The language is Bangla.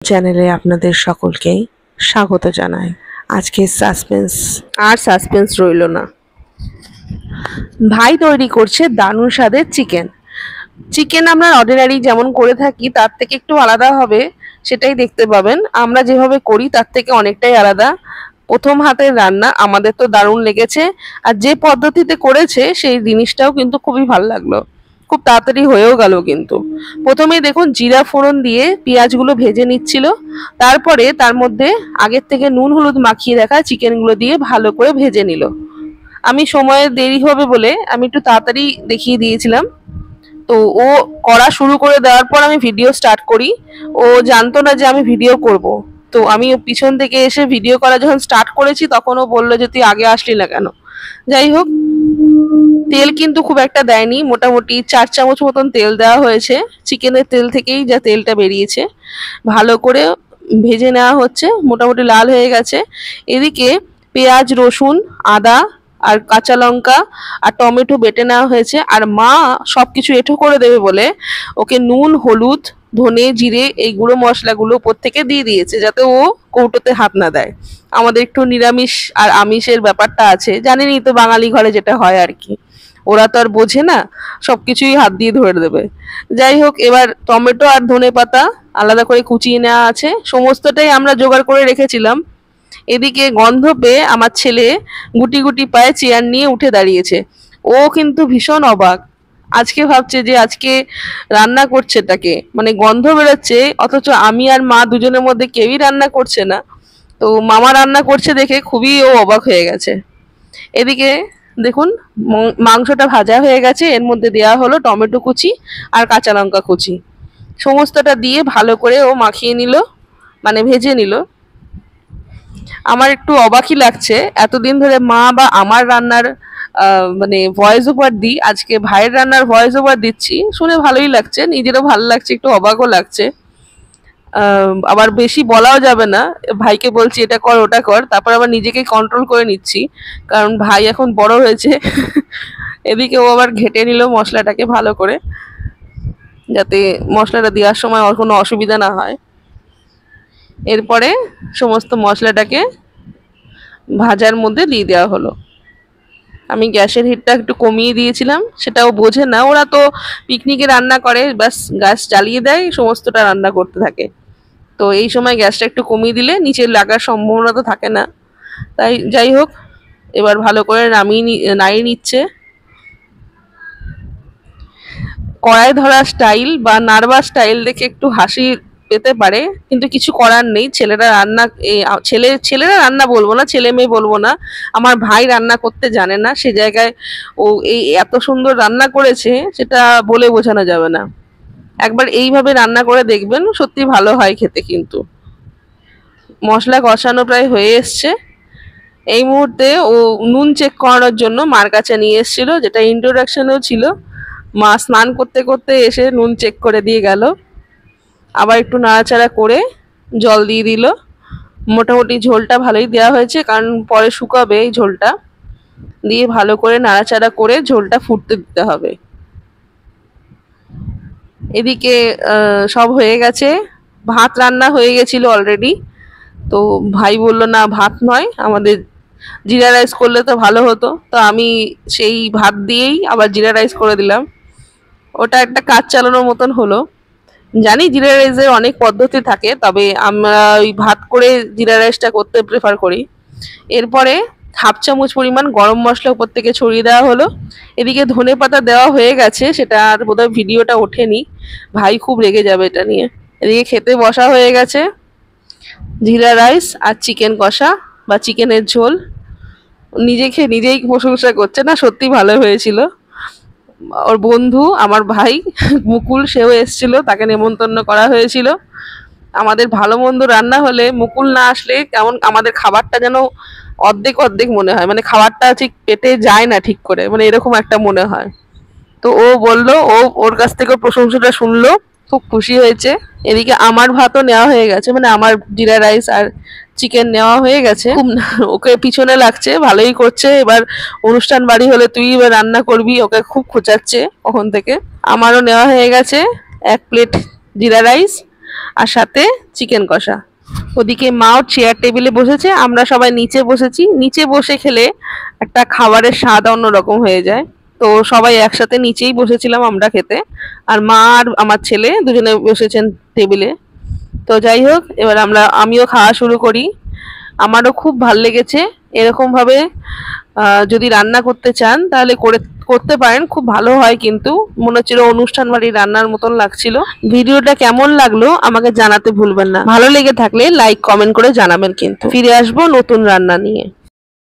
চ্যানেলে আপনাদের সকলকেই স্বাগত জানাই। আজকে সাসপেন্স রইল না। ভাই তৈরি করছে দারুণ স্বাদের চিকেন আমরা অর্ডিনারি যেমন করে থাকি তার থেকে একটু আলাদা হবে, সেটাই দেখতে পাবেন। আমরা যেভাবে করি তার থেকে অনেকটাই আলাদা। প্রথম হাতের রান্না, আমাদের তো দারুণ লেগেছে। আর যে পদ্ধতিতে করেছে সেই জিনিসটাও কিন্তু খুবই ভালো লাগলো, খুব তাড়াতাড়ি হয়েও গেল। কিন্তু প্রথমেই দেখুন জিরা ফোড়ন দিয়ে পেঁয়াজগুলো ভেজে নিচ্ছিল, তারপরে তার মধ্যে আগের থেকে নুন হলুদ মাখিয়ে রাখা চিকেনগুলো দিয়ে ভালো করে ভেজে নিল। আমি সময়ের দেরি হবে বলে আমি একটু তাড়াতাড়ি দেখিয়ে দিয়েছিলাম। তো ও করা শুরু করে দেওয়ার পর আমি ভিডিও স্টার্ট করি। ও জানতো না যে আমি ভিডিও করব। তো আমি পিছন থেকে এসে ভিডিও করা যখন স্টার্ট করেছি তখন ও বললো যে তুই আগে আসলি না কেন। যাই হোক, তেল কিন্তু খুব একটা দেয়নি, মোটামুটি 4 চামচ মতন তেল দেওয়া হয়েছে। চিকেনের তেল থেকেই যা তেলটা বেরিয়েছে। ভালো করে ভেজে নেওয়া হচ্ছে, মোটামুটি লাল হয়ে গেছে। এদিকে পেঁয়াজ, রসুন, আদা আর কাঁচা লঙ্কা আর টমেটো বেটে নেওয়া হয়েছে। আর মা সবকিছু এঁঠো করে দেবে বলে ওকে নুন, হলুদ, ধনে, জিরে এই গুঁড়ো মশলাগুলো উপর থেকে দিয়ে দিয়েছে, যাতে ও কৌটোতে হাত না দেয়। আমাদের একটু নিরামিষ আর আমিষের ব্যাপারটা আছে, জানেনই তো বাঙালি ঘরে যেটা হয় আর কি। ওরা তো আর বোঝে না, সবকিছুই হাত দিয়ে ধরে দেবে। যাই হোক, এবার টমেটো আর ধনে পাতা আলাদা করে কুচিয়ে নেওয়া আছে, সমস্তটাই আমরা জোগাড় করে রেখেছিলাম। এদিকে গন্ধ পেয়ে আমার ছেলে গুটি গুটি পায়ে চেয়ার নিয়ে উঠে দাঁড়িয়েছে। ও কিন্তু ভীষণ অবাক। আজকে ভাবছে যে আজকে রান্না করছে তাকে, মানে গন্ধ বেরোচ্ছে, অথচ আমি আর মা দুজনের মধ্যে কেউই রান্না করছে না। তো মামা রান্না করছে দেখে খুবই ও অবাক হয়ে গেছে। এদিকে দেখুন মাংসটা ভাজা হয়ে গেছে, এর মধ্যে দেওয়া হলো টমেটো কুচি আর কাঁচা লঙ্কা কুচি। সমস্তটা দিয়ে ভালো করে ও মাখিয়ে নিল, মানে ভেজে নিল। আমার একটু অবাকই লাগছে, এতদিন ধরে মা বা আমার রান্নার মানে ভয়েস ওভার দিই, আজকে ভাইয়ের রান্নার ভয়েস ওভার দিচ্ছি। শুনে ভালোই লাগছে, নিজেরও ভালো লাগছে, একটু অবাকও লাগছে। আবার বেশি বলাও যাবে না, ভাইকে বলছি এটা কর ওটা কর, তারপর আবার নিজেকে কন্ট্রোল করে নিচ্ছি, কারণ ভাই এখন বড় হয়েছে। এদিকে ও আবার ঘেটে নিল মশলাটাকে ভালো করে, যাতে মশলাটা দেওয়ার সময় ওর কোনো অসুবিধা না হয়। এরপরে সমস্ত মশলাটাকে ভাজার মধ্যে দিয়ে দেওয়া হলো। আমি গ্যাসের হিটটা একটু কমিয়ে দিয়েছিলাম, সেটাও বোঝে না। ওরা তো পিকনিকে রান্না করে, ব্যাস গ্যাস জ্বালিয়ে দেয়, সমস্তটা রান্না করতে থাকে। তো এই সময় গ্যাসটা একটু কমিয়ে দিলে নিচে লাগার সম্ভাবনা তো থাকে না। তাই যাই হোক, এবার ভালো করে নাড়িয়ে নিচ্ছে। কড়াই ধরা স্টাইল বা নাড়বার স্টাইল দেখে একটু হাসি পেতে পারে, কিন্তু কিছু করার নেই। ছেলেরা রান্না বলবো না, ছেলে মেয়ে বলবো না, আমার ভাই রান্না করতে জানে না, সে জায়গায় ও এই এত সুন্দর রান্না করেছে, সেটা বলে বোঝানো যাবে না। একবার এইভাবে রান্না করে দেখবেন, সত্যি ভালো হয় খেতে। কিন্তু মশলা কষানো প্রায় হয়ে এসছে। এই মুহূর্তে ও নুন চেক করানোর জন্য মার কাছে নিয়ে এসেছিল, যেটা ইন্ট্রোডাকশনেও ছিল। মা স্নান করতে করতে এসে নুন চেক করে দিয়ে গেল, আবার একটু নাড়াচাড়া করে জল দিয়ে দিল। মোটামুটি ঝোলটা ভালোই দেওয়া হয়েছে, কারণ পরে শুকাবে এই ঝোলটা। দিয়ে ভালো করে নাড়াচাড়া করে ঝোলটা ফুটতে দিতে হবে। এদিকে সব হয়ে গেছে, ভাত রান্না হয়ে গেছিল অলরেডি। তো ভাই বলল না, ভাত নয়, আমাদের জিরা রাইস করলে তো ভালো হতো। তো আমি সেই ভাত দিয়েই আবার জিরা রাইস করে দিলাম। ওটা একটা কাজ চালানোর মতন হলো। জানি জিরা রাইসের অনেক পদ্ধতি থাকে, তবে আমরা ওই ভাত করে জিরা রাইসটা করতে প্রেফার করি। এরপরে 1/2 চামচ পরিমাণ গরম মশলা উপর থেকে ছড়িয়ে দেওয়া হলো। এদিকে ধনে পাতা দেওয়া হয়ে গেছে, সেটা আর বোধহয় ভিডিওটা ওঠেনি, ভাই খুব রেগে যাবে এটা নিয়ে। এদিকে খেতে বসা হয়ে গেছে, জিরা রাইস আর চিকেন কষা বা চিকেনের ঝোল। নিজেকে নিজেই প্রশংসা করছে, না সত্যি ভালো হয়েছিল। ওর বন্ধু আমার ভাই মুকুল, সেও এসেছিল, তাকে নেমন্তন্ন করা হয়েছিল। আমাদের ভালো মন্দ রান্না হলে মুকুল না আসলে কেমন আমাদের খাবারটা যেন অর্ধেক অর্ধেক মনে হয়, মানে খাবারটা ঠিক পেটে যায় না ঠিক করে, মানে এরকম একটা মনে হয়। তো ও বললো, ওর কাছ থেকে প্রশংসাটা শুনলো, খুব খুশি হয়েছে। এদিকে আমার ভাতও নেওয়া হয়ে গেছে, মানে আমার জিরা রাইস আর চিকেন নেওয়া হয়ে গেছে। খুব ওকে পিছনে লাগছে, ভালোই করছে। এবার অনুষ্ঠান বাড়ি হলে তুই এবার রান্না করবি, ওকে খুব খোঁচাচ্ছে কখন থেকে। আমারও নেওয়া হয়ে গেছে 1 plate jeera rice, 1 plate chicken, 1 plate chicken. আর সাথে চিকেন কষা। ওদিকে মাও চেয়ার টেবিলে বসেছে, আমরা সবাই নিচে বসেছি। নিচে বসে খেলে একটা খাবারের স্বাদ অন্যরকম হয়ে যায়। তো সবাই একসাথে নিচেই বসেছিলাম আমরা খেতে, আর মা আর আমার ছেলে দুজনে বসেছেন টেবিলে। তো যাই হোক, এবার আমিও খাওয়া শুরু করি। আমারও খুব ভাল লেগেছে। এরকম ভাবে যদি রান্না করতে চান তাহলে করতে পারেন, খুব ভালো হয়। কিন্তু মনে হচ্ছিল অনুষ্ঠান বাড়ির রান্নার মতন লাগছিল। ভিডিওটা কেমন লাগলো আমাকে জানাতে ভুলবেন না। ভালো লেগে থাকলে লাইক কমেন্ট করে জানাবেন। কিন্তু ফিরে আসবো নতুন রান্না নিয়ে।